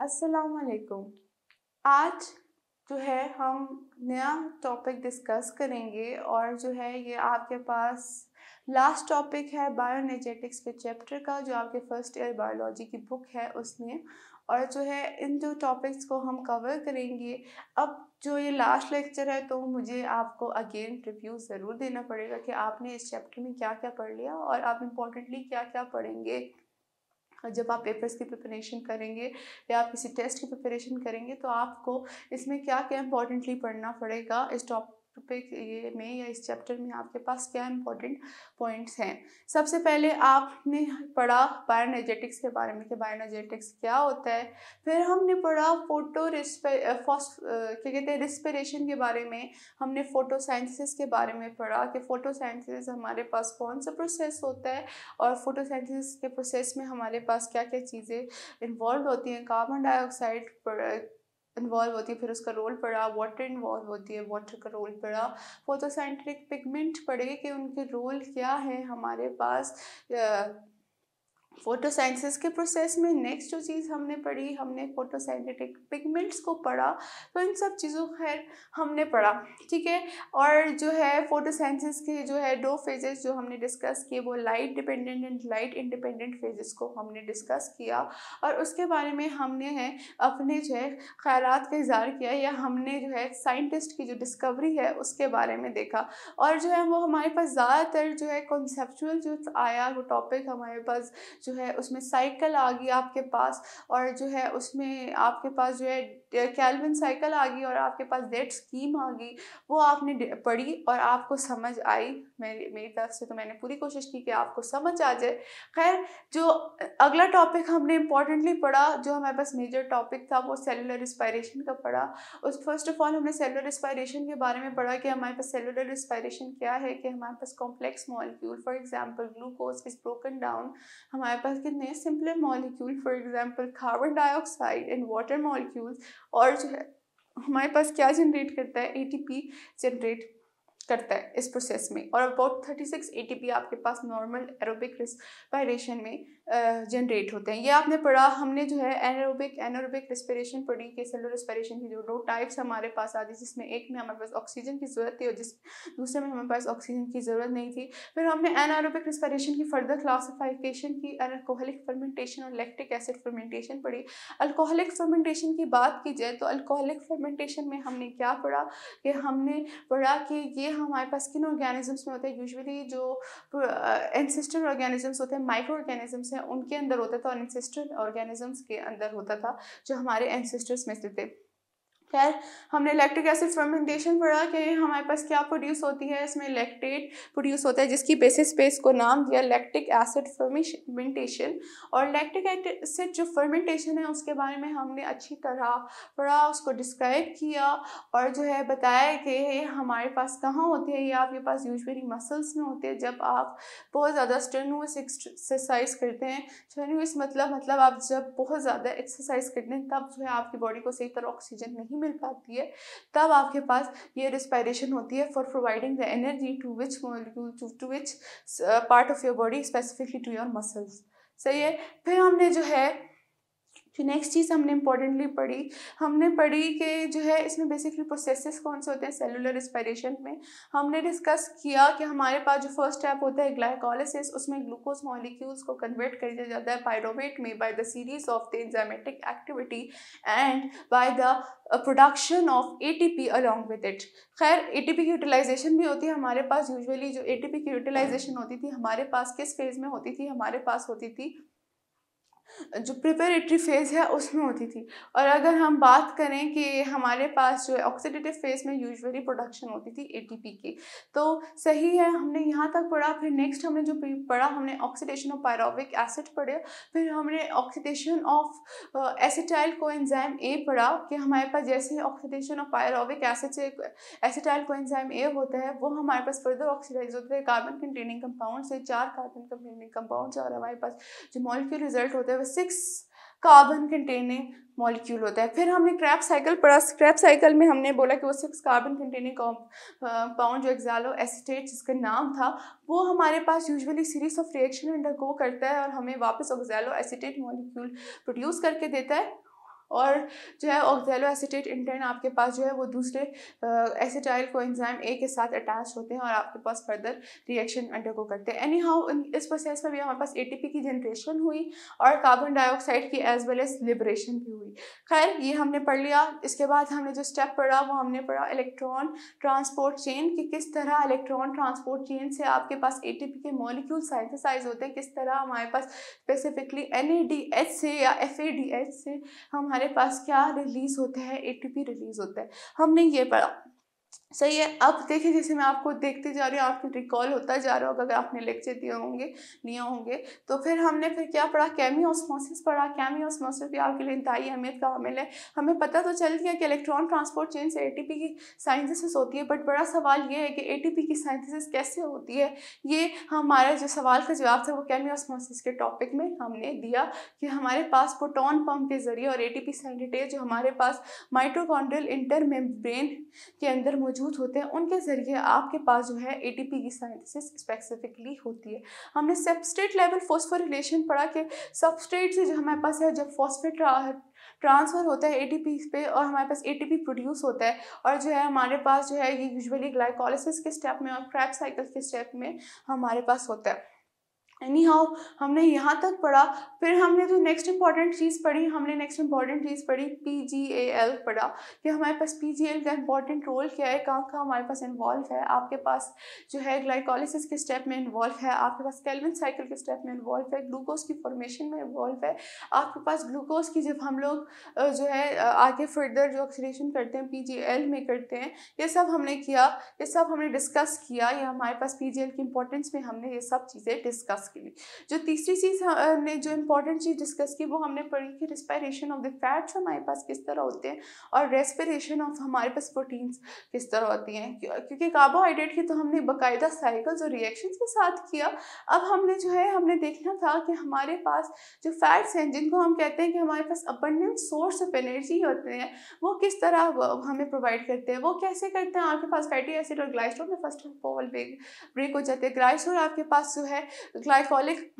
अस्सलाम वालेकुम। आज जो है हम नया टॉपिक डिस्कस करेंगे और जो है ये आपके पास लास्ट टॉपिक है बायोएनर्जेटिक्स के चैप्टर का, जो आपके फर्स्ट ईयर बायोलॉजी की बुक है उसमें। और जो है इन दो टॉपिक्स को हम कवर करेंगे। अब जो ये लास्ट लेक्चर है तो मुझे आपको अगेन रिव्यू ज़रूर देना पड़ेगा कि आपने इस चैप्टर में क्या क्या पढ़ लिया और आप इम्पोर्टेंटली क्या क्या पढ़ेंगे। जब आप पेपर्स की प्रिपरेशन करेंगे या आप किसी टेस्ट की प्रिपरेशन करेंगे तो आपको इसमें क्या क्या इंपॉर्टेंटली पढ़ना पड़ेगा। इस टॉपिक ये में या इस चैप्टर में आपके पास क्या इंपॉर्टेंट पॉइंट्स हैं। सबसे पहले आपने पढ़ा बायोएनर्जेटिक्स के बारे में कि बायोएनर्जेटिक्स क्या होता है। फिर हमने पढ़ा क्या कहते हैं रिस्पिरेशन के बारे में। हमने फोटोसाइंथिसिस के बारे में पढ़ा कि फोटोसाइंथिसिस हमारे पास कौन सा प्रोसेस होता है और फोटोसिंथेसिस के प्रोसेस में हमारे पास क्या-क्या चीज़ें इन्वॉल्व होती हैं। कार्बन डाइऑक्साइड इन्वॉल्व होती है, फिर उसका रोल पड़ा। वाटर इन्वॉल्व होती है, वाटर का रोल पड़ा। फोटोसिंथेटिक पिगमेंट पढ़े कि उनके रोल क्या है हमारे पास फोटोसिंथेसिस के प्रोसेस में। नेक्स्ट जो चीज़ हमने पढ़ी, हमने फोटोसिंथेटिक पिगमेंट्स को पढ़ा। तो इन सब चीज़ों खैर हमने पढ़ा, ठीक है। और जो है फोटोसिंथेसिस के जो है दो फेजेस जो हमने डिस्कस किए, वो light dependent and light independent phases को हमने डिस्कस किया। और उसके बारे में हमने है अपने जो है ख़यालात का इज़हार किया, या हमने जो है साइंटिस्ट की जो डिस्कवरी है उसके बारे में देखा। और जो है वो हमारे पास ज़्यादातर जो है कॉन्सेप्चुअल जो आया, वो टॉपिक हमारे पास जो है उसमें साइकिल आ गई आपके पास। और जो है उसमें आपके पास जो है केल्विन साइकिल आ गई और आपके पास जेड स्कीम आ गई। वो आपने पढ़ी और आपको समझ आई। मेरी तरफ से तो मैंने पूरी कोशिश की कि आपको समझ आ जाए। खैर, जो अगला टॉपिक हमने इम्पोर्टेंटली पढ़ा, जो हमारे पास मेजर टॉपिक था, वो सेलुलर रिस्पायरेशन का पढ़ा। उस फर्स्ट ऑफ ऑल हमने सेलुलर रिस्पायरेशन के बारे में पढ़ा कि हमारे पास सेलुलर रिस्पायरेशन क्या है। कि हमारे पास complex molecule, for example glucose is broken down. हमारे पास कितने simple molecule, for example carbon dioxide and water molecules. और जो है हमारे पास क्या जनरेट करता है, एटीपी जनरेट करता है इस प्रोसेस में। और अबाउट 36 एटीपी आपके पास नॉर्मल एरोबिक रिस्पायरेशन में जनरेट होते हैं। ये आपने पढ़ा। हमने जो है एनारोबिक एनारोबिक रिस्पिरेशन पढ़ी कि सेलुलर रिस्पिरेशन की जो दो टाइप्स हमारे पास आती है, जिसमें एक में हमारे पास ऑक्सीजन की ज़रूरत थी और दूसरे में हमारे पास ऑक्सीजन की ज़रूरत नहीं थी। फिर हमने एनारोबिक रिस्पिरेशन की फर्दर क्लासिफिकेशन की, अल्कोहलिक फर्मेंटेशन और लैक्टिक एसिड फर्मेंटेशन पढ़ी। अल्कोहलिक फर्मेंटेशन की बात की जाए तो अल्कोहलिक फर्मेंटेशन में हमने क्या पढ़ा कि हमने पढ़ा कि ये हमारे पास किन ऑर्गेनिजम्स में होता है। यूजुअली जो एंसेस्ट्रल ऑर्गेनिजम्स होते हैं, माइक्रो ऑर्गेनिजम्स हैं, उनके अंदर होता था, और एंसेस्ट्रल ऑर्गेनिजम्स के अंदर होता था जो हमारे एंसेस्टर्स में से थे। खैर, हमने लैक्टिक एसिड फर्मेंटेशन पढ़ा कि हमारे पास क्या प्रोड्यूस होती है। इसमें लैक्टेट प्रोड्यूस होता है, जिसकी बेसिस पे इसको नाम दिया लैक्टिक एसिड फर्मेंटेशन। और लैक्टिक एसिड जो फर्मेंटेशन है उसके बारे में हमने अच्छी तरह पढ़ा, उसको डिस्क्राइब किया। और जो है बताया कि ये हमारे पास कहाँ होती है। ये आपके पास यूजुअली मसल्स में होते हैं। जब आप बहुत ज़्यादा स्ट्रेनुअस एक्सरसाइज करते हैं, स्ट्रेनुअस मतलब आप जब बहुत ज़्यादा एक्सरसाइज करते हैं, तब जो है आपकी बॉडी को सही तरह ऑक्सीजन नहीं मिल पाती है, तब आपके पास ये रिस्पायरेशन होती है for providing the energy to which molecule to which part of your body, specifically to your muscles. सही है। फिर हमने जो है फिर नेक्स्ट चीज़ हमने इंपॉर्टेंटली पढ़ी, हमने पढ़ी कि जो है इसमें बेसिकली प्रोसेसेस कौन से होते हैं सेलुलर रिस्पायरेशन में। हमने डिस्कस किया कि हमारे पास जो फर्स्ट स्टेप होता है ग्लाइकोलिसिस, उसमें ग्लूकोज मॉलिक्यूल्स को कन्वर्ट कर दिया जाता है पायरोवेट में by the series of the enzymatic activity and by the production of ATP along with it. खैर, एटीपी की यूटिलाइजेशन भी होती है हमारे पास। यूजुअली जो एटीपी की यूटिलाइजेशन होती थी हमारे पास किस फेज में होती थी, हमारे पास होती थी जो प्रिपरेटरी फेज़ है उसमें होती थी। और अगर हम बात करें कि हमारे पास जो है ऑक्सीडेटिव फेज़ में यूजुअली प्रोडक्शन होती थी एटीपी की। तो सही है, हमने यहाँ तक पढ़ा। फिर नेक्स्ट हमने जो पढ़ा, हमने ऑक्सीडेशन ऑफ पायरोविक एसिड पढ़े। फिर हमने oxidation of acetyl coenzyme A पढ़ा कि हमारे पास जैसे ऑक्सीडेशन ऑफ पायरोविक एसिड से एसिटाइल कोएंजाइम ए होता है, वो हमारे पास फर्दर ऑक्सीडाइज होता है कार्बन कंटेनिंग कंपाउंड से 4 कार्बन कंटेनिंग कंपाउंड से। और हमारे पास जो मॉलिक्यूल रिजल्ट होता है वो 6 कार्बन कंटेनिंग मॉलिक्यूल होता है। फिर हमने क्रैब साइकिल पढ़ा। क्रैब साइकिल में हमने बोला कि वो 6 कार्बन कंटेनिंग कंपाउंड जो एक्सालो एसिटेट जिसका नाम था, वो हमारे पास usually series of reaction undergo करता है और हमें वापस ऑक्सालो एसिटेट मॉलिक्यूल प्रोड्यूस करके देता है। और जो है ऑक्सैलो एसीटेट इंटर्न आपके पास जो है वो दूसरे एसिटाइल कोएंजाइम ए के साथ अटैच होते हैं और आपके पास फर्दर रिएक्शन अंडरगो करते हैं। एनी हाउ इस प्रोसेस में भी हमारे पास एटीपी की जनरेशन हुई और कार्बन डाइऑक्साइड की एज वेल एज लिबरेशन भी हुई। खैर ये हमने पढ़ लिया। इसके बाद हमने जो स्टेप पढ़ा वो हमने पढ़ा इलेक्ट्रॉन ट्रांसपोर्ट चेन, कि किस तरह इलेक्ट्रॉन ट्रांसपोर्ट चेन से आपके पास एटीपी के मॉलिक्यूल सिंथेसाइज होते हैं, किस तरह हमारे पास स्पेसिफिकली NADH से या FADH से हमारे पास क्या रिलीज होता है, एटीपी रिलीज होता है, हमने ये पढ़ा। सही है। अब देखिए जैसे मैं आपको देखते जा रही हूँ, आपको रिकॉल होता जा रहा होगा अगर आपने लेक्चर लिए होंगे तो फिर हमने क्या पढ़ा, केमियोस्मोसिस पढ़ा। केमियोस्मोसिस भी आपके लिए इंतहाई अहमियत का हामिल है। हमें पता तो चल गया कि इलेक्ट्रॉन ट्रांसपोर्ट चेन से एटीपी की साइंथेसिस होती है, बट बड़ा सवाल ये है कि एटीपी की साइंथेसिस कैसे होती है। ये हमारा जो सवाल का जवाब था वो केमियोस्मोसिस के टॉपिक में हमने दिया कि हमारे पास प्रोटॉन पंप के जरिए और एटीपी साइंथेटेज जो हमारे पास माइटोकॉन्ड्रियल इंटरमेम्ब्रेन के अंदर मौजूद होते हैं, उनके ज़रिए आपके पास जो है एटीपी की साइंथेसिस स्पेसिफिकली होती है। हमने सबस्ट्रेट लेवल फॉस्फोरिलेशन पढ़ा कि सबस्ट्रेट से जो हमारे पास है जब फॉस्फेट ट्रांसफ़र होता है एटीपी पे और हमारे पास एटीपी प्रोड्यूस होता है और जो है हमारे पास जो है ये यूजुअली ग्लाइकोलिसिस के स्टेप में और क्रैब साइकिल के स्टेप में हमारे पास होता है। एनी हाउ हमने यहाँ तक पढ़ा। फिर हमने जो नेक्स्ट इंपॉर्टेंट चीज़ पढ़ी PGAL पढ़ा कि हमारे पास PGAL का इंपॉर्टेंट रोल क्या है, कहाँ कहाँ हमारे पास इन्वॉल्व है। आपके पास जो है ग्लाइकोलिसिस के स्टेप में इन्वॉल्व है, आपके पास केल्विन साइकिल के स्टेप में इन्वॉल्व है, ग्लूकोज की फॉर्मेशन में इन्वॉल्व है, आपके पास ग्लूकोज की जब हम लोग जो है आगे फर्दर जो ऑक्सीडेशन करते हैं PGAL में करते हैं, ये सब हमने किया, ये सब हमने डिस्कस किया। ये हमारे पास PGAL की इंपॉर्टेंस में हमने ये सब चीज़ें डिस्कस के लिए। जो तीसरी चीज़ ने जो इम्पोर्टेंट चीज़ डिस्कस की वो हमने पढ़ी कि रिस्पायरेशन ऑफ द फैट्स हमारे पास किस तरह होते हैं और रेस्पिरेशन ऑफ हमारे पास प्रोटीन्स किस तरह होती हैं। क्योंकि कार्बोहाइड्रेट की तो हमने बाकायदा साइकिल्स और रिएक्शंस के साथ किया। अब हमने जो है हमने देखना था कि हमारे पास जो फैट्स हैं जिनको हम कहते हैं कि हमारे पास अबंडेंट सोर्स ऑफ एनर्जी होते हैं, वो किस तरह हमें प्रोवाइड करते हैं, वो कैसे करते हैं। आपके पास फैटी एसिड और ग्लाइकोल में फर्स्ट ऑफ ऑल ब्रेक हो जाते हैं। ग्लाइकोल आपके पास जो है ग्लाइकोलिक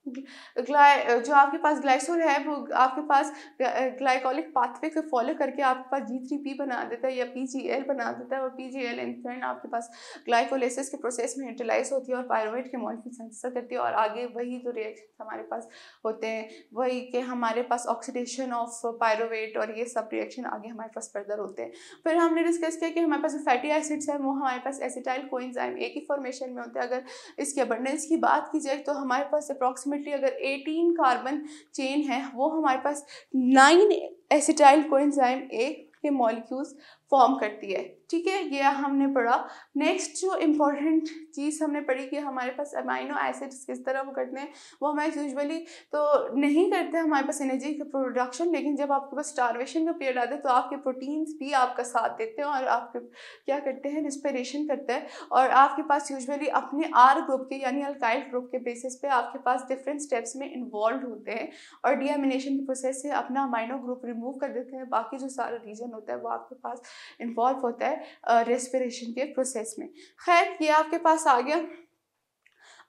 जो आपके पास ग्लाइसोल है वो आपके पास ग्लाइकोलिक पाथवे को फॉलो करके आपके पास G3P बना देता है या PGL बना देता है और PGL इन टर्न आपके पास ग्लाइकोलाइसिस के प्रोसेस में यूटिलाइज होती है और पायरुवेट के मॉलिक्यूल सिंथेसिस करती है और आगे वही जो रिएक्शन हमारे पास होते हैं वही कि हमारे पास ऑक्सीडेशन ऑफ पायरुवेट और ये सब रिएक्शन आगे हमारे पास फर्दर होते हैं। फिर हमने डिस्कस किया कि हमारे पास जो फैटी एसिड्स हैं वो हमारे पास एसिटाइल कोएंजाइम A की फॉर्मेशन में होते हैं। अगर इसकी अबंडेंस की बात की जाए तो हमारे पास अप्रॉक्सीमेटली अगर 18 कार्बन चेन है वो हमारे पास 9 एसिटाइल कोएंजाइम A के मॉलिक्यूल्स फॉर्म करती है। ठीक है, ये हमने पढ़ा। नेक्स्ट जो इम्पोर्टेंट चीज़ हमने पढ़ी कि हमारे पास अमाइनो एसिड्स किस तरह वो करते हैं। वो हमारे यूजुअली तो नहीं करते हमारे पास एनर्जी का प्रोडक्शन, लेकिन जब आपके पास स्टारवेशन का पीरियड आता है तो आपके प्रोटीन्स भी आपका साथ देते हैं और आपके क्या करते हैं, रिस्पिरेशन करते हैं और आपके पास यूजुअली अपने R ग्रुप के यानी अल्काइल ग्रुप के बेसिस पे आपके पास डिफरेंट स्टेप्स में इन्वॉल्व होते हैं और डीएमिनेशन के प्रोसेस से अपना अमाइनो ग्रुप रिमूव कर देते हैं। बाकी जो सारा रीजन होता है वो आपके पास इन्वॉल्व होता है रेस्पिरेशन के प्रोसेस में। खैर ये आपके पास आ गया।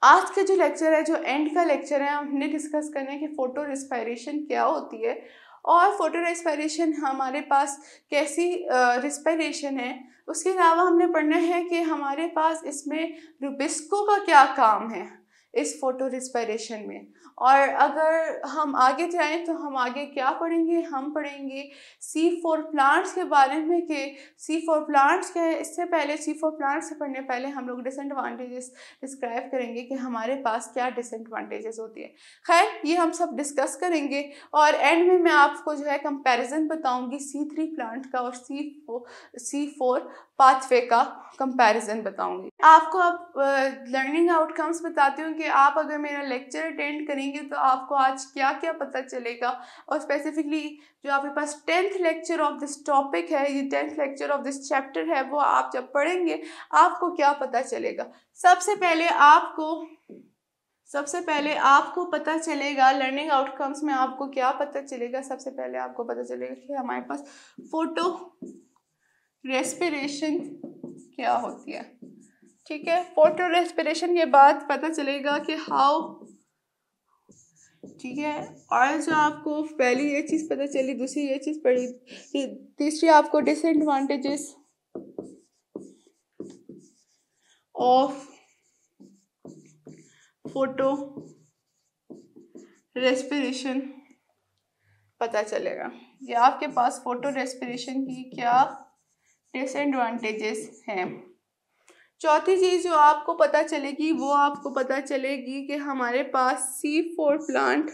आज का जो लेक्चर है, जो एंड का लेक्चर है, हमने डिस्कस करना है कि फोटो रेस्पिरेशन क्या होती है और फोटो रेस्पिरेशन हमारे पास कैसी रेस्पिरेशन है। उसके अलावा हमने पढ़ना है कि हमारे पास इसमें रुबिस्को का क्या काम है इस फोटो रेस्पिरेशन में। और अगर हम आगे जाएं तो हम आगे क्या पढ़ेंगे, हम पढ़ेंगे C4 प्लांट्स के बारे में कि C4 प्लांट्स क्या है। इससे पहले C4 प्लांट्स से पढ़ने पहले हम लोग डिसएडवांटेजेस डिस्क्राइब करेंगे कि हमारे पास क्या डिसएडवांटेजेस होती है। खैर ये हम सब डिस्कस करेंगे और एंड में मैं आपको जो है कंपैरिजन बताऊंगी C3 प्लांट का और C4 पाथवे का कंपैरिजन बताऊंगी। आपको अब लर्निंग आउटकम्स बताती हूँ कि आप अगर मेरा लेक्चर अटेंड करेंगे तो आपको आज क्या क्या पता चलेगा और स्पेसिफिकली जो आपके पास 10th lecture of this topic है, ये 10th lecture of this chapter है, वो आप जब पढ़ेंगे आपको क्या पता चलेगा। सबसे पहले आपको पता चलेगा लर्निंग आउटकम्स में आपको क्या पता चलेगा। सबसे पहले आपको पता चलेगा कि हमारे पास फोटो रेस्पिरेशन क्या होती है। ठीक है, फोटो रेस्पिरेशन के बाद पता चलेगा कि हाउ ठीक है। और जो आपको पहली ये चीज़ पता चली, दूसरी ये चीज़ पड़ी, तीसरी आपको डिसएडवांटेजेस ऑफ फोटो रेस्पिरेशन पता चलेगा। ये आपके पास फोटो रेस्पिरेशन की क्या डिसएडवांटेजेस हैं। चौथी चीज़ जो आपको पता चलेगी वो आपको पता चलेगी कि हमारे पास C4 प्लांट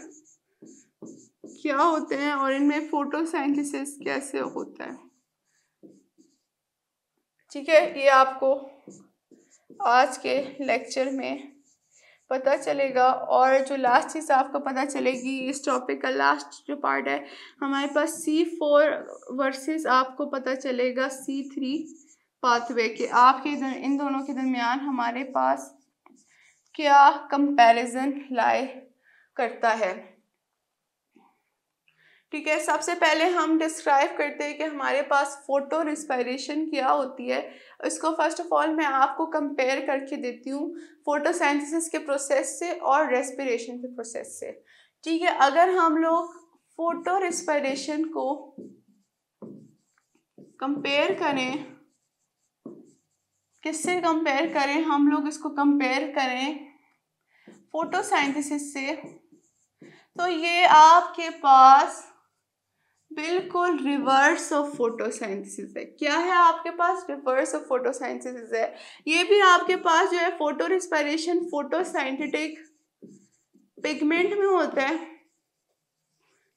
क्या होते हैं और इनमें फोटोसिंथेसिस कैसे होता है। ठीक है, ये आपको आज के लेक्चर में पता चलेगा। और जो लास्ट चीज़ आपको पता चलेगी इस टॉपिक का, लास्ट जो पार्ट है हमारे पास C4 वर्सेस आपको पता चलेगा C3 पाथवे के आपके इन दोनों के दरमियान हमारे पास क्या कंपैरिजन लाई करता है। ठीक है, सबसे पहले हम डिस्क्राइब करते हैं कि हमारे पास फोटो रेस्पिरेशन क्या होती है। इसको फर्स्ट ऑफ ऑल मैं आपको कंपेयर करके देती हूँ फोटोसिंथेसिस के प्रोसेस से और रेस्पिरेशन के प्रोसेस से। ठीक है, अगर हम लोग फोटो रेस्पिरेशन को कंपेयर करें, किससे कंपेयर करें, हम लोग इसको कंपेयर करें फोटोसिंथेसिस से, तो ये आपके पास बिल्कुल रिवर्स ऑफ फोटोसिंथेसिस है। क्या है आपके पास? रिवर्स ऑफ फोटोसिंथेसिस है। ये भी आपके पास जो है फोटो रेस्पिरेशन फोटोसिंथेटिक पिगमेंट में होता है।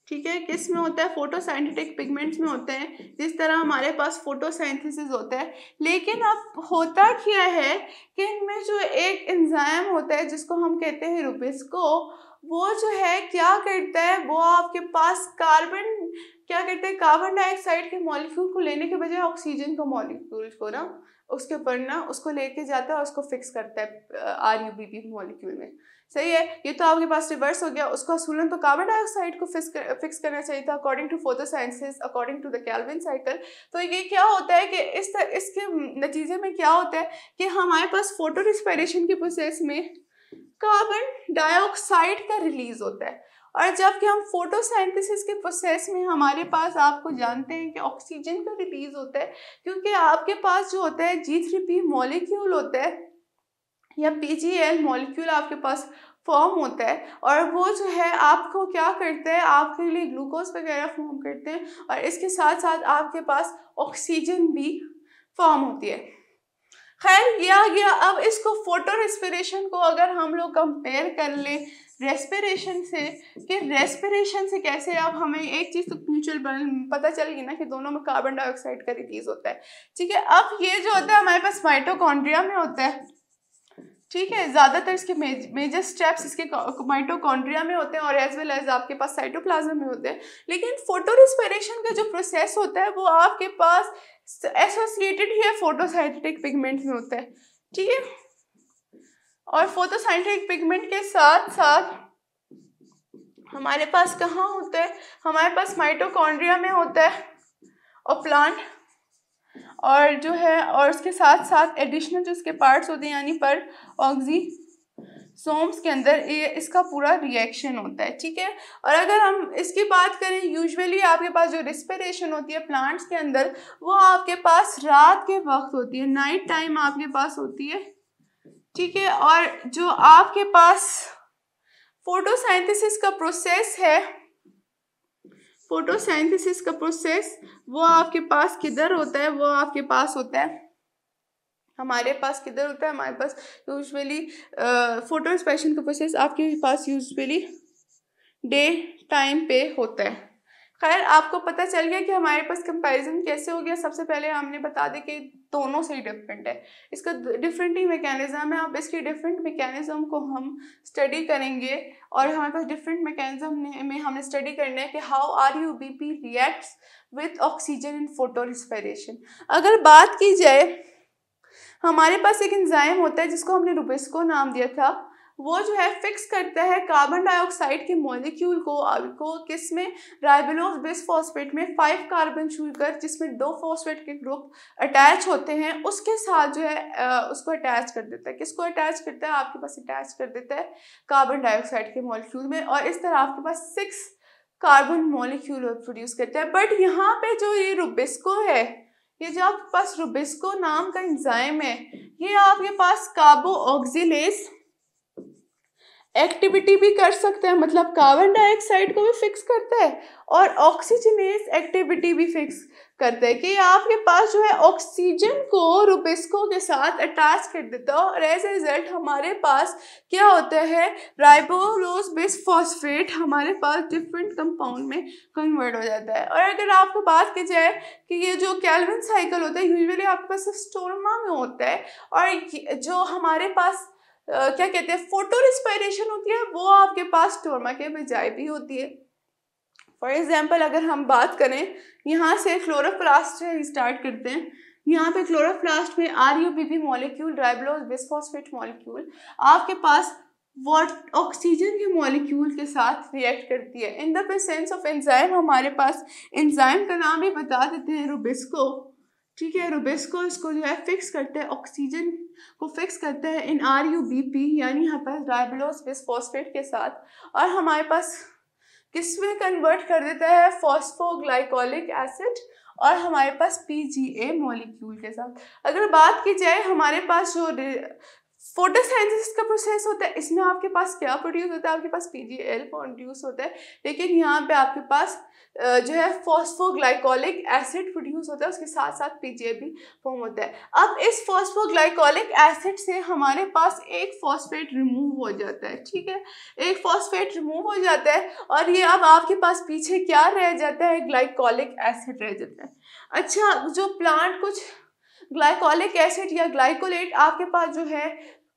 ठीक है, किस में होता है? फोटोसिंथेटिक पिगमेंट्स में होते हैं, जिस तरह हमारे पास फोटोसिंथेसिस होता है। लेकिन अब होता क्या है कि इनमें जो एक एंजाइम होता है जिसको हम कहते हैं रुबिस्को, वो जो है क्या करता है, वो आपके पास कार्बन डाइऑक्साइड के मॉलिक्यूल को लेने के बजाय ऑक्सीजन का मॉलिक्यूल को ना उसके ऊपर ना उसको लेके जाता है और उसको फिक्स करता है RUBP मॉलिक्यूल में। सही है, ये तो आपके पास रिवर्स हो गया। उसको असूलन तो कार्बन डाइऑक्साइड को फिक्स करना चाहिए था according to photosynthesis, according to the Calvin cycle. तो ये क्या होता है कि इसके नतीजे में क्या होता है कि हमारे पास फोटो रेस्पिरेशन के प्रोसेस में कार्बन डाइऑक्साइड का रिलीज होता है, और जबकि हम फोटोसिंथेसिस के प्रोसेस में हमारे पास आपको जानते हैं कि ऑक्सीजन का रिलीज होता है, क्योंकि आपके पास जो होता है G3P मॉलिक्यूल होता है या PGL मॉलिक्यूल आपके पास फॉर्म होता है, और वो जो है आपको क्या करता है, आपके लिए ग्लूकोज वगैरह फॉर्म करते हैं, और इसके साथ साथ आपके पास ऑक्सीजन भी फॉर्म होती है। खैर ये आ गया। अब इसको फोटो रेस्पिरेशन को अगर हम लोग कंपेयर कर ले रेस्पिरेशन से, कि रेस्पिरेशन से कैसे, अब हमें एक चीज़ तो म्यूचुअल पता चल गई ना कि दोनों में कार्बन डाइऑक्साइड का रिलीज होता है। ठीक है, अब ये जो होता है हमारे पास माइटोकॉन्ड्रिया में होता है। ठीक है, ज़्यादातर इसके मेजर स्टेप्स इसके माइटोकॉन्ड्रिया में होते हैं और एज वेल एज आपके पास साइटोप्लाज्म में होते हैं। लेकिन फोटो रेस्पिरेशन का जो प्रोसेस होता है वो आपके पास एसोसिएटेड ही है फोटोसिंथेटिक पिगमेंट में होता है। ठीक है, और फोटोसिंथेटिक पिगमेंट के साथ साथ हमारे पास कहाँ होता है, हमारे पास माइटोकॉन्ड्रिया में होता है और प्लांट, और जो है और उसके साथ साथ एडिशनल जो इसके पार्ट्स होते हैं यानी पर ऑक्सीसोम्स के अंदर ये इसका पूरा रिएक्शन होता है। ठीक है, और अगर हम इसकी बात करें, यूजुअली आपके पास जो रेस्पिरेशन होती है प्लांट्स के अंदर वो आपके पास रात के वक्त होती है, नाइट टाइम आपके पास होती है। ठीक है, और जो आपके पास फोटोसिंथेसिस का प्रोसेस है, फोटोसिंथेसिस का प्रोसेस वो आपके पास किधर होता है, वो आपके पास होता है, हमारे पास किधर होता है, हमारे पास यूजुअली फोटो रेस्पिरेशन का प्रोसेस आपके पास यूजुअली डे टाइम पे होता है। खैर आपको पता चल गया कि हमारे पास कंपैरिजन कैसे हो गया। सबसे पहले हमने बता दें कि दोनों से ही डिफरेंट है, इसका डिफरेंट ही मैकेनिज्म है। अब इसकी डिफरेंट मैकेनिज्म को हम स्टडी करेंगे, और हमारे पास डिफरेंट मैकेनिज्म में हमने स्टडी करना है कि how RUBP reacts with oxygen in photo respiration. अगर बात की जाए, हमारे पास एक एंजाइम होता है जिसको हमने रुबिस्को नाम दिया था, वो जो है फिक्स करता है कार्बन डाइऑक्साइड के मॉलिक्यूल को किस में, राइबोलोज बिसफॉस्फेट में 5 कार्बन शुगर जिसमें 2 फॉस्फेट के ग्रुप अटैच होते हैं उसके साथ जो है उसको अटैच कर देता है। किसको अटैच करता है? आपके पास अटैच कर देता है कार्बन डाइऑक्साइड के मॉलिक्यूल में, और इस तरह आपके पास 6 कार्बन मॉलिक्यूल प्रोड्यूस करता है। बट यहाँ पे जो ये रुबिस्को है, ये जो आपके पास रुबिस्को नाम का एंजाइम है, ये आपके पास कार्बो ऑक्सीलेज एक्टिविटी भी कर सकता है, मतलब कार्बन डाइऑक्साइड को भी फिक्स करता है और ऑक्सीजनेस एक्टिविटी भी फिक्स करता है कि आपके पास जो है ऑक्सीजन को रुबिस्को के साथ अटैच कर देता है, और एज ए रिजल्ट हमारे पास क्या होता है, राइबोलोज बिसफॉस्फेट हमारे पास डिफरेंट कंपाउंड में कन्वर्ट हो जाता है। और अगर आपको बात की जाए कि ये जो कैल्विन साइकिल होता है यूजुअली आपके पास स्टोरमा में होता है, और जो हमारे पास क्या कहते हैं फोटो रिस्पायरेशन होती है वो आपके पास स्टोरमा के बजाय भी होती है। फॉर एग्जाम्पल अगर हम बात करें यहाँ से क्लोरोप्लास्ट से स्टार्ट करते हैं, यहाँ पे क्लोरोप्लास्ट में RuBB मॉलिक्यूल, राइबोलोज बिसफॉस्फेट मॉलिक्यूल आपके पास ऑक्सीजन के मॉलिक्यूल के साथ रिएक्ट करती है। In the presence of enzyme हमारे पास एंजाइम का नाम ही बता देते हैं रुबिस्को, ठीक है। रुबिस्को इसको जो है फिक्स करता है, ऑक्सीजन को फिक्स करता है इन RuBP यानी यहाँ पर राइबोलोज बिसफॉस्फेट के साथ, और हमारे पास किसमें कन्वर्ट कर देता है, फॉस्फोग्लाइकोलिक एसिड और हमारे पास PGA मॉलिक्यूल के साथ। अगर बात की जाए हमारे पास जो फोटोसिंथेसिस का प्रोसेस होता है इसमें आपके पास क्या प्रोड्यूस होता है, आपके पास PGL प्रोड्यूस होता है, लेकिन यहाँ पे आपके पास जो है फॉस्फोग्लाइकोलिक एसिड प्रोड्यूस होता है, उसके साथ साथ PGA भी फॉर्म होता है। अब इस फॉस्फोग्लाइकोलिक एसिड से हमारे पास एक फॉस्फेट रिमूव हो जाता है, ठीक है, एक फॉस्फेट रिमूव हो जाता है, और ये अब आपके पास पीछे क्या रह जाता है, ग्लाइकोलिक एसिड रह जाता है। अच्छा, जो प्लांट कुछ ग्लाइकोलिक एसिड या ग्लाइकोलेट आपके पास जो है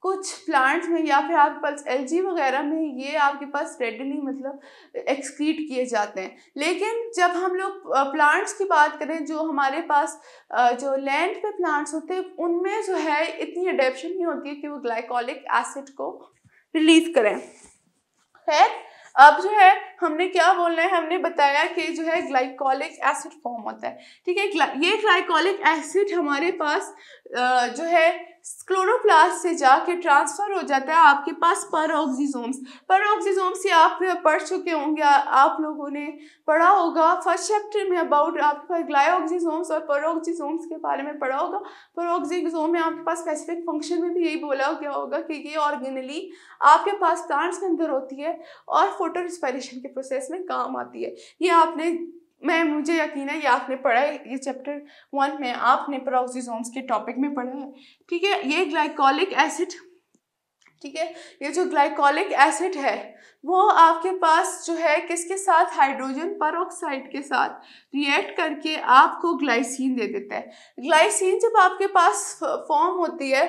कुछ प्लांट्स में या फिर आपके पास एल्गी वगैरह में ये आपके पास रेडिली मतलब एक्सक्रीट किए जाते हैं, लेकिन जब हम लोग प्लांट्स की बात करें जो हमारे पास जो लैंड पे प्लांट्स होते हैं उनमें जो है इतनी अडेप्शन नहीं होती है कि वो ग्लाइकोलिक एसिड को रिलीज करें। खैर, अब जो है हमने क्या बोलना है, हमने बताया कि जो है ग्लाइकोलिक एसिड फॉर्म होता है, ठीक है। ये ग्लाइकोलिक एसिड हमारे पास जो है क्लोरोप्लास्ट से जाके ट्रांसफर हो जाता है आपके पास पेरोक्सिसोम्स। पेरोक्सिसोम्स से आप पढ़ चुके होंगे, आप लोगों ने पढ़ा होगा फर्स्ट चैप्टर में अबाउट आपके पास ग्लाइकोक्सिसोम्स और पेरोक्सिसोम्स के बारे में पढ़ा होगा। पेरोक्सिसोम में आपके पास स्पेसिफिक फंक्शन में भी यही बोला गया होगा कि ये ऑर्गेनली आपके पास प्लांट्स के अंदर होती है और फोटो रिस्पायरेशन के प्रोसेस में काम आती है। ये मुझे यकीन है ये आपने पढ़ा है, ये चैप्टर 1 में आपने पेरोक्सिसोम्स के टॉपिक में पढ़ा है, ठीक है। ये ग्लाइकोलिक एसिड, ठीक है, ये जो ग्लाइकोलिक एसिड है वो आपके पास जो है किसके साथ, हाइड्रोजन परऑक्साइड के साथ रिएक्ट करके आपको ग्लाइसिन दे देता है। ग्लाइसिन जब आपके पास फॉर्म होती है,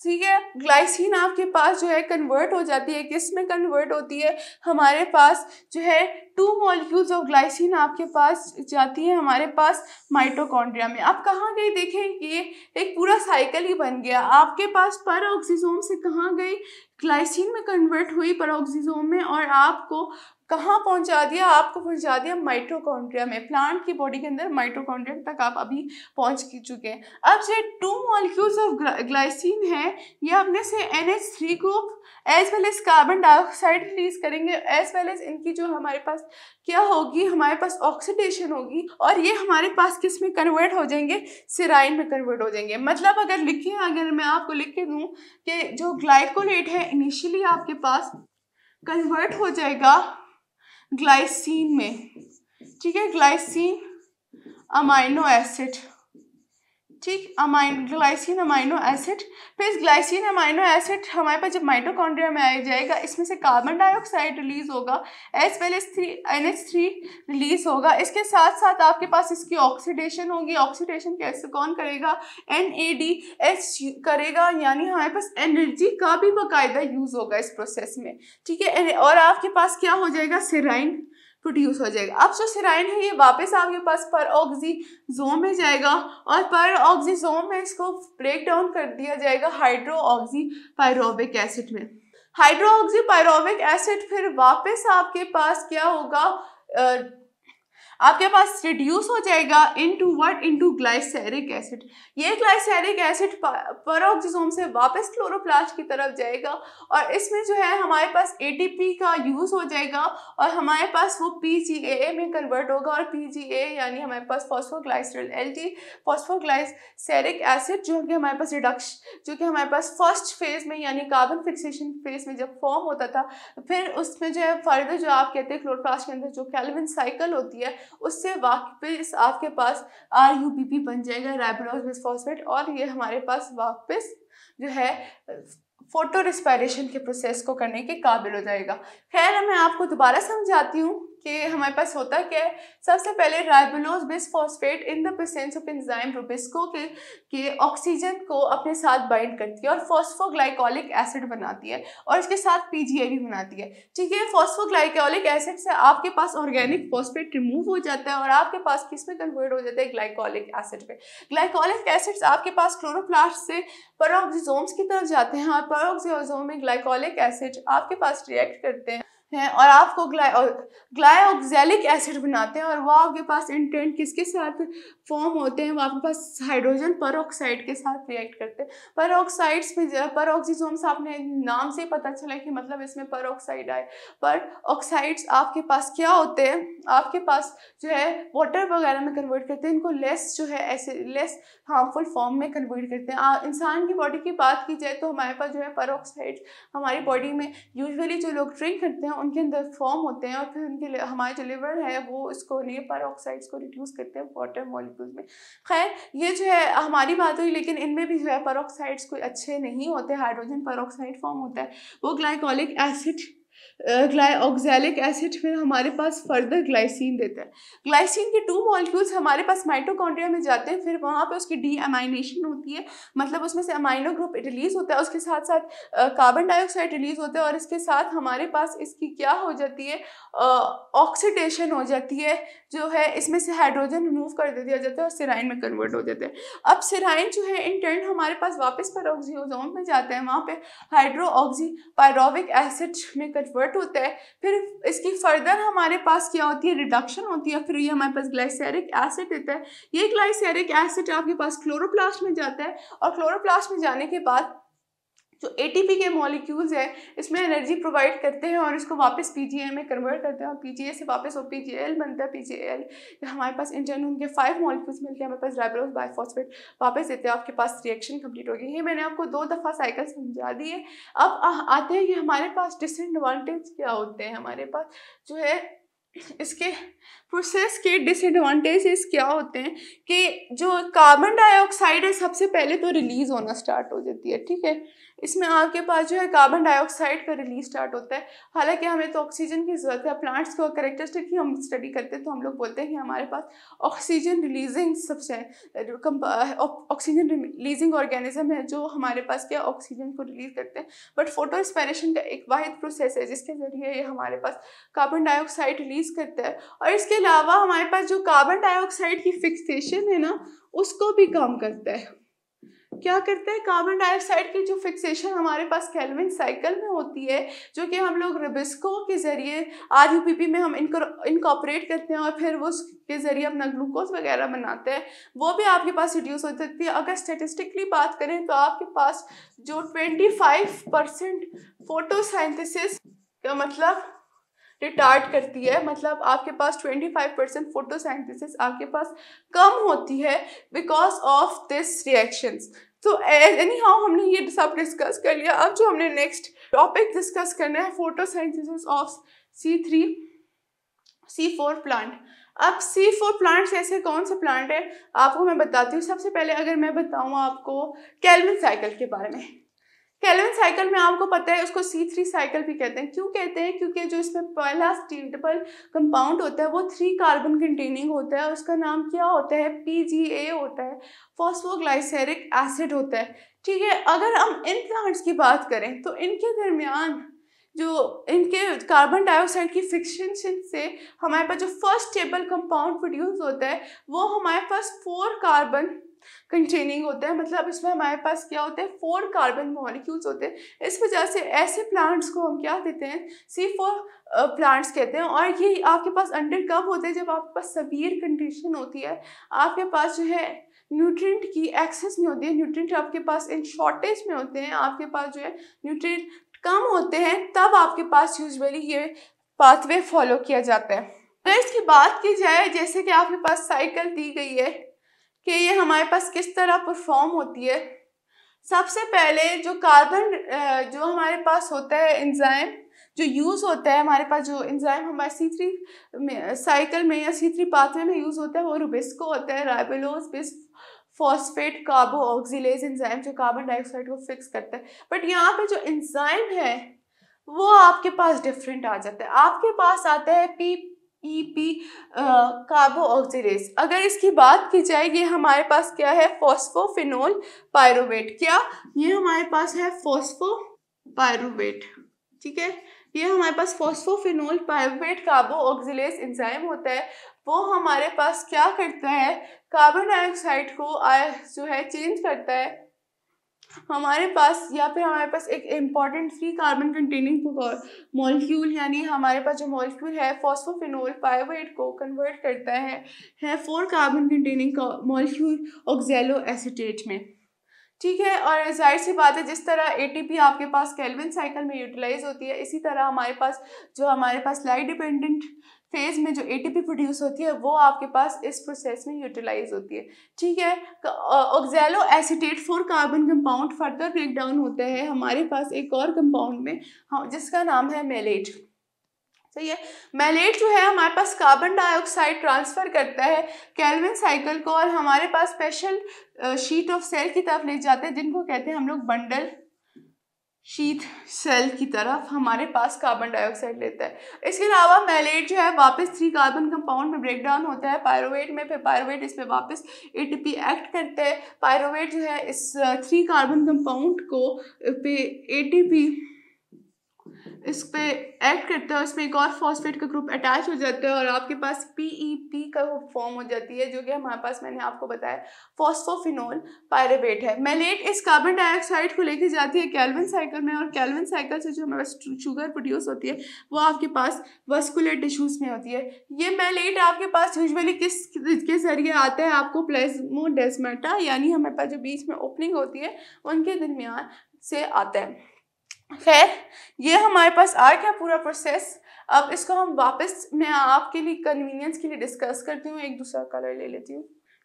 ठीक है, ग्लाइसिन आपके पास जो है कन्वर्ट हो जाती है, किस में कन्वर्ट होती है, हमारे पास जो है 2 मॉलिक्यूल्स ऑफ ग्लाइसिन आपके पास जाती है हमारे पास माइटोकॉन्ड्रिया में। आप कहाँ गई, देखें कि ये एक पूरा साइकिल ही बन गया। आपके पास पेरोक्सिसोम से कहाँ गई, ग्लाइसिन में कन्वर्ट हुई पेरोक्सिसोम में, और आपको कहाँ पहुंचा दिया, आपको पहुंचा दिया माइटोकॉन्ड्रिया में। प्लांट की बॉडी के अंदर माइटोकॉन्ड्रिया तक आप अभी पहुंच चुके हैं। अब जो 2 मॉलिक्यूल्स ऑफ ग्लाइसिन है ये अपने से NH3 group as well as carbon dioxide release करेंगे, एज वेल एज इनकी जो हमारे पास क्या होगी, हमारे पास ऑक्सीडेशन होगी, और ये हमारे पास किस में कन्वर्ट हो जाएंगे, सेराइन में कन्वर्ट हो जाएंगे। मतलब अगर मैं आपको लिख के दूँ कि जो ग्लाइकोलेट है इनिशियली आपके पास कन्वर्ट हो जाएगा ग्लाइसिन में, ठीक है, ग्लाइसिन अमाइनो एसिड, ठीक, ग्लाइसिन अमाइनो एसिड। फिर ग्लाइसिन अमाइनो एसिड हमारे पास जब माइटोकॉन्ड्रिया में आ जाएगा, इसमें से कार्बन डाइऑक्साइड रिलीज होगा as well as NH3 release होगा। इसके साथ साथ आपके पास इसकी ऑक्सीडेशन होगी। ऑक्सीडेशन कैसे कौन करेगा, NADH करेगा, यानी हमारे पास एनर्जी का भी बाकायदा यूज होगा इस प्रोसेस में, ठीक है। और आपके पास क्या हो जाएगा, सेराइन प्रोड्यूस हो जाएगा। अब जो सेराइन है ये वापस आपके पास पेरोक्सिसोम में जाएगा, और पेरोक्सिसोम में इसको ब्रेक डाउन कर दिया जाएगा हाइड्रोक्सी पायरोविक एसिड में। हाइड्रोक्सी पायरोविक एसिड फिर वापस आपके पास क्या होगा, आपके पास रिड्यूस हो जाएगा इनटू व्हाट, इनटू ग्लाइसेरिक एसिड। ये ग्लाइसेरिक एसिड पेरोक्सिसोम से वापस क्लोरोप्लास्ट की तरफ जाएगा और इसमें जो है हमारे पास एटीपी का यूज हो जाएगा और हमारे पास वो पीजीए में कन्वर्ट होगा और पीजीए यानी हमारे पास फॉस्फोग्लाइसरल एल्डी फॉस्फोग्लाइसेरिक एसिड जो कि हमारे पास रिडक्शन, जो कि हमारे पास फर्स्ट फेज में यानी कार्बन फिक्सेशन फेज में जब फॉर्म होता था, फिर उसमें जो है फर्दर जो आप कहते हैं क्लोरोप्लास्ट के अंदर जो कैल्विन साइकिल होती है उससे वापस आपके पास RUBP बन जाएगा, राइबोलोज बिसफॉस्फेट, और ये हमारे पास वापस जो है फोटो रिस्पायरेशन के प्रोसेस को करने के काबिल हो जाएगा। खैर मैं आपको दोबारा समझाती हूँ कि हमारे पास होता क्या है। सबसे पहले राइबोलोज bisphosphate in the presence of enzyme Rubisco के ऑक्सीजन को अपने साथ बाइंड करती है और फॉस्फोग्लाइकोलिक एसिड बनाती है और इसके साथ पीजीए भी बनाती है। ठीक है, फॉस्फोग्लाइकोलिक एसिड से आपके पास ऑर्गेनिक फॉस्फेट रिमूव हो जाता है और आपके पास किस में कन्वर्ट हो जाता है, ग्लाइकोलिक एसिड पे। ग्लाइकोलिक एसिड्स आपके पास क्लोरोप्लास्ट से पेरोक्सिसोम्स की तरफ जाते हैं और पेरोक्सिसोम में ग्लाइकोलिक एसिड आपके पास रिएक्ट करते हैं और आपको ग्लाइओक्सैलिक एसिड बनाते हैं और वो आपके पास इंटेंट किसके साथ फॉर्म होते हैं, वो आपके पास हाइड्रोजन परऑक्साइड के साथ रिएक्ट करते हैं। परऑक्साइड्स में परऑक्सिसोम्स आपने नाम से पता चला कि मतलब इसमें परऑक्साइड आए। पर ऑक्साइड्स आपके पास क्या होते हैं, आपके पास जो है वाटर वगैरह में कन्वर्ट करते हैं, इनको लेस जो है ऐसे लेस हार्मफुल फॉर्म में कन्वर्ट करते हैं। इंसान की बॉडी की बात की जाए तो हमारे पास जो है परऑक्साइड हमारी बॉडी में यूजुअली जो लोग ड्रिंक करते हैं उनके अंदर फॉर्म होते हैं और फिर उनके हमारे जो लिवर है वो इसको नहीं परऑक्साइड्स को रिड्यूस करते हैं वाटर मॉलिक्यूल्स में। खैर ये जो है हमारी बात हुई, लेकिन इनमें भी जो है परऑक्साइड्स कोई अच्छे नहीं होते। हाइड्रोजन परऑक्साइड फॉर्म होता है, वो ग्लाइकोलिक एसिड ग्लाइओक्सैलिक एसिड फिर हमारे पास फर्दर ग्लाइसिन देता है। ग्लाइसिन के 2 मॉलिक्यूल्स हमारे पास माइटोकॉन्ड्रिया में जाते हैं, फिर वहाँ पे उसकी डीअमाइनेशन होती है, मतलब उसमें से अमाइनो ग्रुप रिलीज होता है, उसके साथ साथ कार्बन डाइऑक्साइड रिलीज होता है और इसके साथ हमारे पास इसकी क्या हो जाती है, ऑक्सीडेशन हो जाती है, जो है इसमें से हाइड्रोजन रिमूव कर दिया जाता है और सिराइन में कन्वर्ट हो जाता है। अब सिराइन जो है इंटर्न हमारे पास वापस पेरोक्सिसोम में जाता है, वहाँ पे हाइड्रोक्सी पायरोविक एसिड में कन्वर्ट होता है, फिर इसकी फर्दर हमारे पास क्या होती है, रिडक्शन होती है, फिर ये हमारे पास ग्लाइसेरिक एसिड देता है। ये ग्लाइसेरिक एसिड आपके पास क्लोरोप्लास्ट में जाता है और क्लोरोप्लास्ट में जाने के बाद जो एटीपी के मॉलिक्यूल्स है इसमें एनर्जी प्रोवाइड करते हैं और इसको वापस पीजीए में कन्वर्ट करते हैं और पीजीए से वापस OPGL बनता है। PGL हमारे पास इंटर्न उनके 5 मॉलिक्यूल्स मिलके हमारे पास राइबोलोज बाइफॉस्फेट वापस देते हैं, आपके पास रिएक्शन कंप्लीट हो गई। ये मैंने आपको 2 दफ़ा साइकिल समझा दी है। अब आते हैं कि हमारे पास डिसएडवांटेज क्या होते हैं। हमारे पास जो है इसके प्रोसेस के डिसएडवांटेजेस क्या होते हैं कि जो कार्बन डाइऑक्साइड है सबसे पहले तो रिलीज होना स्टार्ट हो जाती है। ठीक है, इसमें आपके पास जो है कार्बन डाइऑक्साइड का रिलीज स्टार्ट होता है। हालांकि हमें तो ऑक्सीजन की ज़रूरत है, प्लांट्स को कैरेक्टरिस्टिक ही हम स्टडी करते हैं तो हम लोग बोलते हैं कि हमारे पास ऑक्सीजन रिलीजिंग सबसे ऑक्सीजन रिलीजिंग ऑर्गेनिज्म है जो हमारे पास क्या ऑक्सीजन को रिलीज करते हैं। बट फोटो रिस्पायरेशन का एक वाहिद प्रोसेस है जिसके ज़रिए ये हमारे पास कार्बन डाइऑक्साइड रिलीज करता है और इसके अलावा हमारे पास जो कार्बन डाइऑक्साइड की फिक्सेशन है ना उसको भी कम करता है। क्या करते हैं, कार्बन डाइऑक्साइड की जो फिक्सेशन हमारे पास केल्विन साइकिल में होती है जो कि हम लोग रुबिस्को के ज़रिए RUBP में हम इनकॉर्पोरेट करते हैं और फिर वो उसके ज़रिए अपना ग्लूकोज वगैरह बनाते हैं, वो भी आपके पास रिड्यूस हो जाती है। अगर स्टेटिस्टिकली बात करें तो आपके पास जो 25% फोटोसाइंथेसिस का मतलब रिटार्ड करती है, मतलब आपके पास 25% फोटोसाइंथेसिस आपके पास कम होती है बिकॉज ऑफ दिस रिएक्शंस। तो एनी हाउ हमने ये सब डिस्कस कर लिया। अब जो हमने नेक्स्ट टॉपिक डिस्कस करना है फोटोसिंथेसिस ऑफ C4 प्लांट। अब C4 प्लांट्स ऐसे कौन से प्लांट है आपको मैं बताती हूँ। सबसे पहले अगर मैं बताऊँ आपको केल्विन साइकिल के बारे में, केल्विन साइकिल में आपको पता है उसको C3 साइकिल भी कहते हैं। क्यों कहते हैं, क्योंकि जो इसमें पहला स्टेबल कंपाउंड होता है वो 3 कार्बन कंटेनिंग होता है, उसका नाम क्या होता है, PGA होता है, फॉस्फोग्लाइसेरिक एसिड होता है। ठीक है, अगर हम इन प्लांट्स की बात करें तो इनके दरमियान जो इनके कार्बन डाइऑक्साइड की फिक्सेशन से हमारे पास जो फर्स्ट स्टेबल कंपाउंड प्रोड्यूस होता है वो हमारे पास 4 कार्बन कंटेनिंग होता है, मतलब इसमें हमारे पास क्या होते हैं 4 कार्बन मॉलिक्यूल्स होते हैं। इस वजह से ऐसे प्लांट्स को हम क्या देते हैं C4 प्लांट्स कहते हैं। और ये आपके पास अंडर कब होते हैं, जब आपके पास सवीर कंडीशन होती है, आपके पास जो है न्यूट्रिएंट की एक्सेस नहीं होती है, न्यूट्रिएंट आपके पास इन शॉर्टेज में होते हैं, आपके पास जो है न्यूट्रिएंट कम होते हैं, तब आपके पास यूजुअली ये पाथवे फॉलो किया जाता है। अगर इसकी बात की जाए, जैसे कि आपके पास साइकिल दी गई है कि ये हमारे पास किस तरह परफॉर्म होती है। सबसे पहले जो कार्बन जो हमारे पास होता है एंजाइम जो यूज़ होता है, हमारे पास जो एंजाइम हमारे C3 साइकिल में या C3 पाथवे में यूज़ होता है, वो रुबिस्को होता है, राइबोलोज बिस फॉस्फेट कार्बो ऑक्सीलेज एंजाइम, जो कार्बन डाइऑक्साइड को फिक्स करता है। बट यहाँ पे जो एंजाइम है वो आपके पास डिफरेंट आ जाता है। आपके पास आता है PEP कार्बो ऑक्सीलेज। अगर इसकी बात की जाए, ये हमारे पास क्या है फॉस्फोफिनोल पायरुवेट। क्या ये हमारे पास है फॉस्फोपायरुवेट, ठीक है। ये हमारे पास फॉस्फोफिनोल पायरुवेट कार्बो ऑक्सीलेज एंजाइम होता है। वो हमारे पास क्या करता है, कार्बन डाइऑक्साइड को जो है चेंज करता है हमारे पास, या फिर हमारे पास एक important free carbon containing molecule, यानी हमारे पास जो मॉलिक्यूल है फॉस्फोफिनोल पायरुवेट को कन्वर्ट करता है 4 carbon containing molecule oxalo acetate में, ठीक है। और जाहिर सी बात है, जिस तरह ATP आपके पास केल्विन साइकिल में यूटिलाइज होती है, इसी तरह हमारे पास लाइट डिपेंडेंट फेज में जो ATP प्रोड्यूस होती है वो आपके पास इस प्रोसेस में यूटिलाइज होती है, ठीक है। Oxaloacetate 4 carbon compound further break down होता है हमारे पास एक और कंपाउंड में, जिसका नाम है मेलेट। सही है। मेलेट जो है हमारे पास कार्बन डाइऑक्साइड ट्रांसफर करता है केल्विन साइकिल को, और हमारे पास स्पेशल शीट ऑफ सेल की तरफ ले जाते हैं, जिनको कहते हैं हम लोग बंडल शीट सेल की तरफ हमारे पास कार्बन डाइऑक्साइड लेता है। इसके अलावा मेलेट जो है वापस 3 कार्बन कंपाउंड में ब्रेक डाउन होता है पायरुवेट में, फिर पायरुवेट इसमें वापस ATP एक्ट करते हैं। पायरुवेट जो है इस 3 कार्बन कंपाउंड को पे ATP इस पे ऐड करता है, उसमें एक और फॉस्फेट का ग्रुप अटैच हो जाता है और आपके पास PEP का फॉर्म हो जाती है, जो कि हमारे पास मैंने आपको बताया फॉस्फोफिनोल पायरुवेट है। मेलेट इस कार्बन डाइऑक्साइड को लेके जाती है केल्विन साइकिल में, और केल्विन साइकिल से जो हमारे पास शुगर प्रोड्यूस होती है वो आपके पास वस्कुलर टिश्यूज़ में होती है। ये मेलेट आपके पास यूजुअली किसके जरिए आता है, आपको प्लाज्मोडेस्माटा यानी हमारे पास जो बीच में ओपनिंग होती है उनके दरमियान से आता है। खैर, ये हमारे पास आ गया पूरा प्रोसेस। अब इसको हम वापस मैं आपके लिए कन्वीनियंस के लिए डिस्कस करती हूँ, एक दूसरा कलर ले लेती हूँ,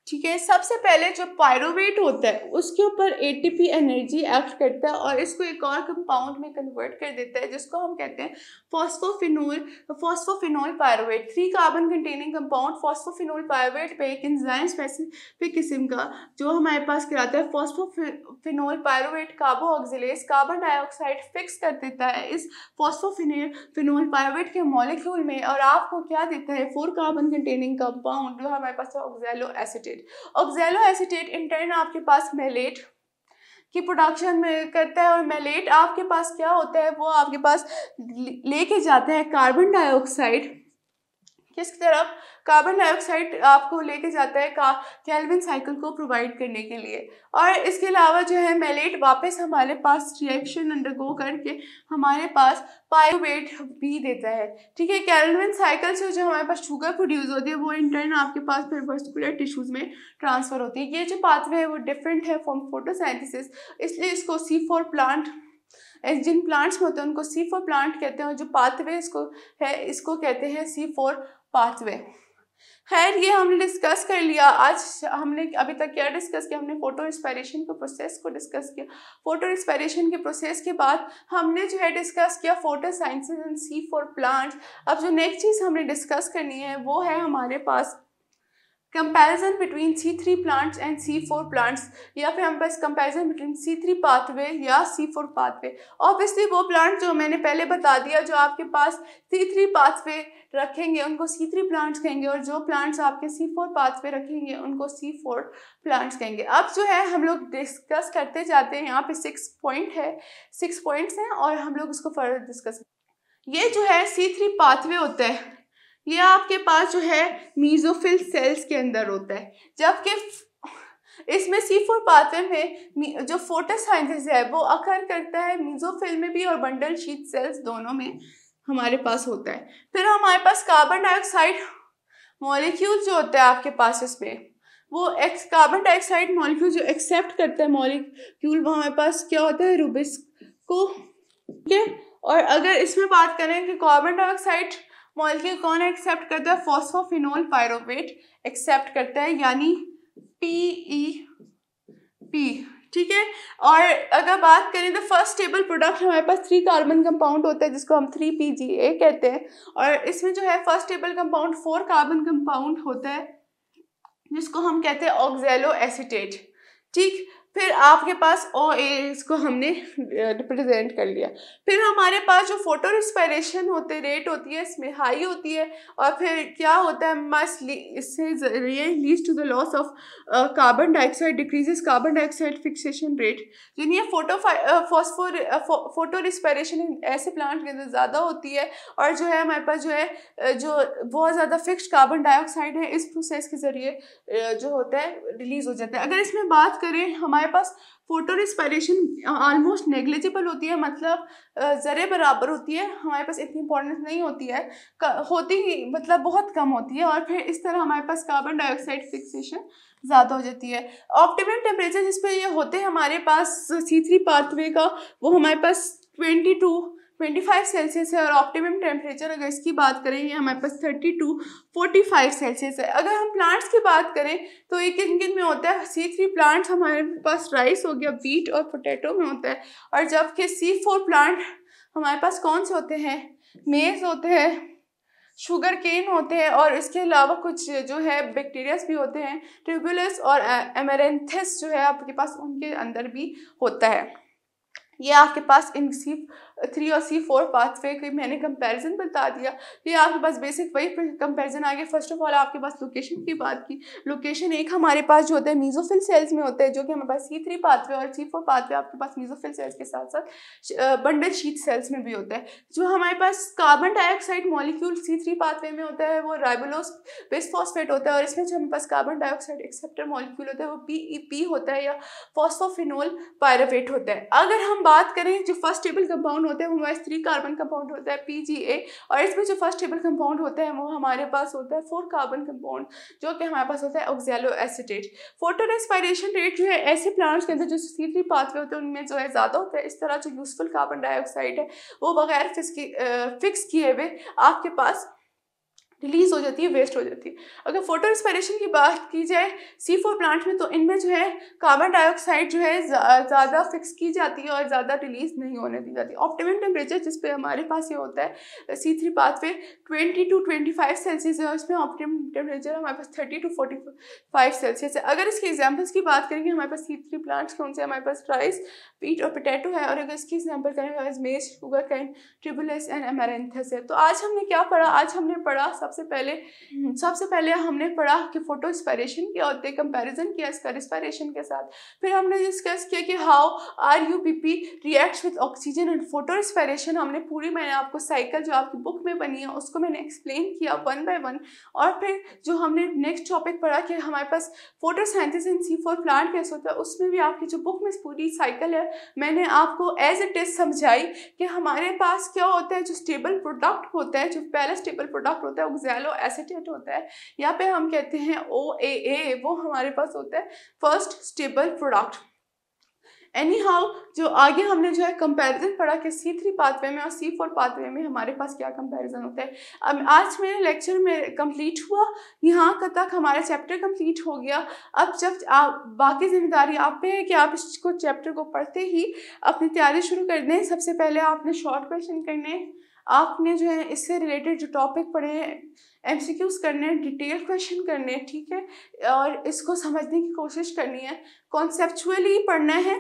ठीक है। सबसे पहले जो पायरुवेट होता है उसके ऊपर ATP एनर्जी एक्ट करता है और इसको एक और कंपाउंड में कन्वर्ट कर देता है, जिसको हम कहते हैं phosphoenol pyruvate. 3 carbon containing compound phosphoenol pyruvate पे एक एंजाइम स्पेसिफिक किस्म का जो हमारे पास कराता है फॉस्फोफिनोल पायरुवेट कार्बो ऑक्सीलेज कार्बन डाइऑक्साइड फिक्स कर देता है इस फॉस्फोफिनोल पायरुवेट के मॉलिक्यूल में, और आपको क्या देता है 4 कार्बन कंटेनिंग कंपाउंड जो हमारे पास है oxalo acetate. Oxalo acetate in turn आपके पास मेलेट की प्रोडक्शन में करता है, और मेलेट आपके पास क्या होता है, वो आपके पास लेके जाता है कार्बन डाइऑक्साइड किस तरफ, कार्बन डाइऑक्साइड आपको लेके जाता है केल्विन साइकिल को प्रोवाइड करने के लिए। और इसके अलावा जो है मेलेट वापस हमारे पास रिएक्शन अंडरगो करके हमारे पास पायरुवेट भी देता है, ठीक है। केल्विन साइकिल से जो हमारे पास शुगर प्रोड्यूस होती है वो इंटर्न आपके पास फिर वस्कुलर टिश्यूज में ट्रांसफर होती है। ये जो पाथवे है वो डिफरेंट है फ्रॉम फोटोसिंथेसिस, इसलिए इसको C4 प्लांट, जिन प्लांट्स में होते हैं उनको C4 प्लांट कहते हैं, और जो पाथवे इसको है इसको कहते हैं C4 पाथवे। खैर, ये हमने डिस्कस कर लिया। आज हमने अभी तक क्या डिस्कस किया, हमने फोटो इंस्पायरेशन के प्रोसेस को डिस्कस किया। फोटो इंस्पायरेशन के प्रोसेस के बाद हमने जो है डिस्कस किया फोटोसिंथेसिस एंड C4 प्लांट्स। अब जो नेक्स्ट चीज़ हमने डिस्कस करनी है वो है हमारे पास comparison between C3 plants and C4 plants, या फिर हम पास कंपैरिजन बिटवीन C3 पाथवे या C4 पाथवे। ऑब्वियसली वो प्लांट जो मैंने पहले बता दिया, जो आपके पास C3 पाथवे रखेंगे उनको C3 प्लांट्स कहेंगे, और जो प्लांट्स आपके C4 पाथवे रखेंगे उनको C4 प्लांट्स कहेंगे। अब जो है हम लोग डिस्कस करते जाते हैं, यहाँ पे 6 पॉइंट्स हैं और हम लोग उसको फर्दर डिस्कस। ये जो है C3 पाथवे होता है, ये आपके पास जो है मीजोफिल सेल्स के अंदर होता है, जबकि इसमें C4 पाथवे में जो फोटोसिंथेसिस है वो अकर करता है मेसोफिल में भी और बंडल शीथ सेल्स दोनों में हमारे पास होता है। फिर हमारे पास कार्बन डाइऑक्साइड मॉलिक्यूल जो होता है आपके पास, इसमें वो कार्बन डाइऑक्साइड मॉलिक्यूल जो एक्सेप्ट करता है मॉलिक्यूल, वो हमारे पास क्या होता है, रुबिस्को, ठीक है। और अगर इसमें बात करें कि कार्बन डाइऑक्साइड मॉलिक्यूल कौन एक्सेप्ट करता है, फॉस्फोफिनोल पायरोवेट एक्सेप्ट करता है, यानी PEP, ठीक है। और अगर बात करें तो फर्स्ट स्टेबल प्रोडक्ट हमारे पास 3 कार्बन कंपाउंड होता है जिसको हम 3PGA कहते हैं, और इसमें जो है first stable compound 4 carbon compound होता है जिसको हम कहते हैं ऑक्सैलो एसीटेट, ठीक। फिर आपके पास OA, इसको हमने रिप्रेजेंट कर लिया। फिर हमारे पास जो फोटो रिस्पायरेशन होते रेट होती है इसमें हाई होती है, और फिर क्या होता है इससे ये leads to the loss of carbon dioxide, decreases carbon dioxide fixation rate. यानी ये फोटो रिस्पायरेशन ऐसे प्लांट के अंदर ज़्यादा होती है, और जो है हमारे पास जो है जो बहुत ज़्यादा फिक्स्ड कार्बन डाइऑक्साइड है इस प्रोसेस के ज़रिए जो होता है रिलीज हो जाता है। अगर इसमें बात करें हमारे पास फोटो रिस्पायरेशन ऑलमोस्ट नेग्लिजिबल होती है, मतलब ज़रे बराबर होती है, हमारे पास इतनी इंपॉर्टेंस नहीं होती है, होती ही मतलब बहुत कम होती है, और फिर इस तरह हमारे पास कार्बन डाइऑक्साइड फिक्सेशन ज़्यादा हो जाती है। ऑप्टिमम टेम्परेचर जिस पे ये होते हैं हमारे पास C3 पाथवे का, वो हमारे पास 22-25 सेल्सियस है, और ऑप्टिमम टेम्परेचर अगर इसकी बात करें ये हमारे पास 30-45 सेल्सियस है। अगर हम प्लांट्स की बात करें तो ये किन किन में होता है, C3 प्लांट्स हमारे पास राइस हो गया, बीट और पोटैटो में होता है, और जबकि C4 प्लांट हमारे पास कौन से होते हैं, मेज होते हैं, शुगर केन होते हैं, और इसके अलावा कुछ जो है बैक्टीरियाज भी होते हैं, ट्यूबुलस और एमेरेंथस जो है आपके पास उनके अंदर भी होता है। ये आपके पास इन C3 और C4 पाथवे की मैंने कंपैरिजन बता दिया। ये आपके पास बेसिक वही कंपैरिजन आ गया। फर्स्ट ऑफ ऑल आपके पास लोकेशन की बात की, लोकेशन एक हमारे पास जो होता है मेसोफिल सेल्स में होता है, जो कि हमारे पास C3 पाथवे और C4 पाथवे आपके पास मेसोफिल सेल्स के साथ साथ बंडल शीथ सेल्स में भी होता है। जो हमारे पास carbon dioxide molecule C3 pathway में होता है वो राइबोलोस बिसफॉस्फेट होता है, और इसमें जो हमारे पास कार्बन डाइऑक्साइड एक्सेप्टर मॉलिक्यूल होता है वो PEP होता है या फॉस्फोफिनोल पायरोवेट होता है। अगर हम बात करें जो फर्स्ट स्टेबल कंपाउंड होता है वो हमारे 3 कार्बन कंपाउंड होता है PGA, और इसमें जो फर्स्ट स्टेबल कंपाउंड होता है वो हमारे पास होता है 4 कार्बन कंपाउंड जो कि हमारे पास होता है oxalo acetate. Photo respiration rate जो है ऐसे प्लांट्स के अंदर जो C3 पाथवे होते हैं उनमें जो है ज़्यादा होता है। इस तरह जो यूजफुल कार्बन डाइऑक्साइड है वो बगैर फिक्स किए हुए आपके पास रिलीज हो जाती है, वेस्ट हो जाती है। अगर फोटो रिस्पायरेशन की बात की जाए C4 प्लांट में तो इनमें जो है कार्बन डाइऑक्साइड जो है ज़्यादा फिक्स की जाती है और ज़्यादा रिलीज नहीं होने दी जाती। ऑप्टिमम टेम्परेचर जिस पे हमारे पास ये होता है C3 पाथवे 20-25 सेल्सियस है, और इसमें ऑप्टिमम टेम्परेचर हमारे पास 30-45 सेल्सियस है। अगर इसके एग्जाम्पल्स की बात करेंगे हमारे पास C3 प्लांट्स कौन से, हमारे पास राइस, बीट और पोटैटो है, और अगर इसकी एग्जाम्पल करें हमारे पास मेज, शुगर कैन, ट्यूबुलस एंड एमेरेंथस है। तो आज हमने क्या पढ़ा, आज हमने पढ़ा सबसे पहले हमने पढ़ा कि फोटो रिस्पायरेशन क्या होते हैं, कंपैरिजन किया इसका रिस्पायरेशन के साथ। फिर हमने डिस्कस किया कि how RUBP reacts with oxygen and photo respiration. हमने पूरी, मैंने आपको साइकिल जो आपकी बुक में बनी है उसको मैंने एक्सप्लेन किया 1 by 1। और फिर जो हमने नेक्स्ट टॉपिक पढ़ा कि हमारे पास फोटोसिंथेसिस इन C4 प्लांट कैसे होता है, उसमें भी आपकी जो बुक में पूरी साइकिल है मैंने आपको एज इट इज समझाई कि हमारे पास क्या होता है। जो स्टेबल प्रोडक्ट होता है, जो पहला स्टेबल प्रोडक्ट होता है ऑक्सैलो एसीटेट होता है, यहाँ पे हम कहते हैं OAA, वो हमारे पास होता है first stable product. Any how जो आगे हमने जो है कंपैरिजन पढ़ा कि C3 पाथवे में और C4 पाथवे में हमारे पास क्या कंपैरिजन होता है। अब आज मेरे लेक्चर में कंप्लीट हुआ, यहाँ तक हमारा चैप्टर कंप्लीट हो गया। अब जब आप बाकी जिम्मेदारी आप पे है कि आप इसको चैप्टर को पढ़ते ही अपनी तैयारी शुरू कर दें। सबसे पहले आपने शॉर्ट क्वेश्चन करने, आपने जो है इससे रिलेटेड जो टॉपिक पढ़े हैं MCQs करने, डिटेल क्वेश्चन करने, ठीक है, और इसको समझने की कोशिश करनी है, कॉन्सेप्चुअली पढ़ना है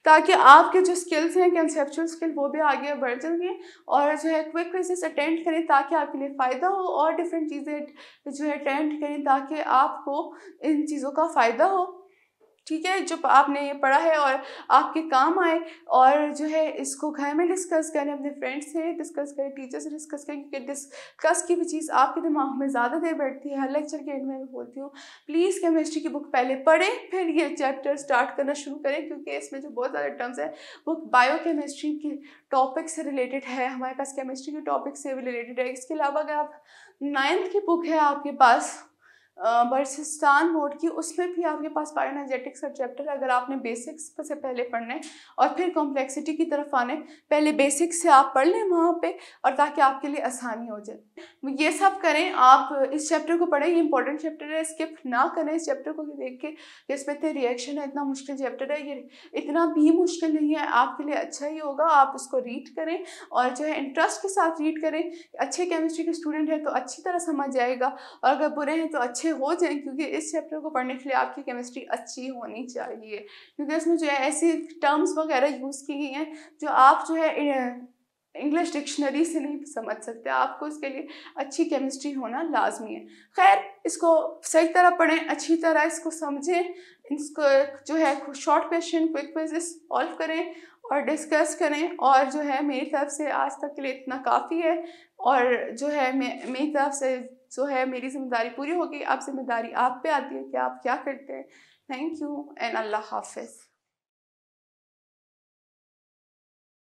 ताकि आपके जो स्किल्स हैं कंसेप्चुअल स्किल वो भी आगे बढ़ जाएंगे। और जो है क्विक क्विज़ेस अटेंड करें ताकि आपके लिए फ़ायदा हो, और डिफरेंट चीज़ें जो है अटेंड करें ताकि आपको इन चीज़ों का फ़ायदा हो। ठीक है, जो आपने ये पढ़ा है और आपके काम आए, और जो है इसको घर में डिस्कस करें, अपने फ्रेंड्स से डिस्कस करें, टीचर से डिस्कस करें, क्योंकि डिस्कस की भी चीज़ आपके दिमाग में ज़्यादा देर बैठती है। हर लेक्चर के एंड में मैं बोलती हूँ प्लीज़ केमिस्ट्री की बुक पहले पढ़ें, फिर ये चैप्टर स्टार्ट करना शुरू करें, क्योंकि इसमें जो बहुत ज़्यादा टर्म्स है वो बायोकेमिस्ट्री के टॉपिक से रिलेटेड है, हमारे पास केमिस्ट्री के टॉपिक से भी रिलेटेड है। इसके अलावा अगर आप 9th की बुक है आपके पास बर्सिस्तान बोर्ड की, उसमें भी आपके पास बायोएनर्जेटिक्स का चैप्टर है। अगर आपने बेसिक्स से पहले पढ़ना है और फिर कॉम्प्लेक्सिटी की तरफ आने, पहले बेसिक्स से आप पढ़ लें वहाँ पे, और ताकि आपके लिए आसानी हो जाए। ये सब करें, आप इस चैप्टर को पढ़ें, ये इंपॉर्टेंट चैप्टर है, स्किप ना करें इस चैप्टर को देख के कि इसमें इतने रिएक्शन है, इतना मुश्किल चैप्टर है। ये इतना भी मुश्किल नहीं है, आपके लिए अच्छा ही होगा। आप उसको रीड करें और जो है इंटरेस्ट के साथ रीड करें। अच्छे केमिस्ट्री के स्टूडेंट हैं तो अच्छी तरह समझ जाएगा, और अगर बुरे हैं तो अच्छे हो जाएं, क्योंकि इस चैप्टर को पढ़ने के लिए आपकी केमिस्ट्री अच्छी होनी चाहिए, क्योंकि इसमें जो है ऐसी टर्म्स वगैरह यूज़ की गई हैं जो आप जो है इंग्लिश डिक्शनरी से नहीं समझ सकते। आपको इसके लिए अच्छी केमिस्ट्री होना लाजमी है। खैर, इसको सही तरह पढ़ें, अच्छी तरह इसको समझें, इसको जो है short question, quick quizzes solve करें और डिस्कस करें। और जो है मेरी तरफ से आज तक के लिए इतना काफ़ी है, और जो है मेरी तरफ से जो है मेरी जिम्मेदारी पूरी होगी। अब जिम्मेदारी आप पे आती है कि आप क्या करते हैं। थैंक यू एंड अल्लाह हाफिज़।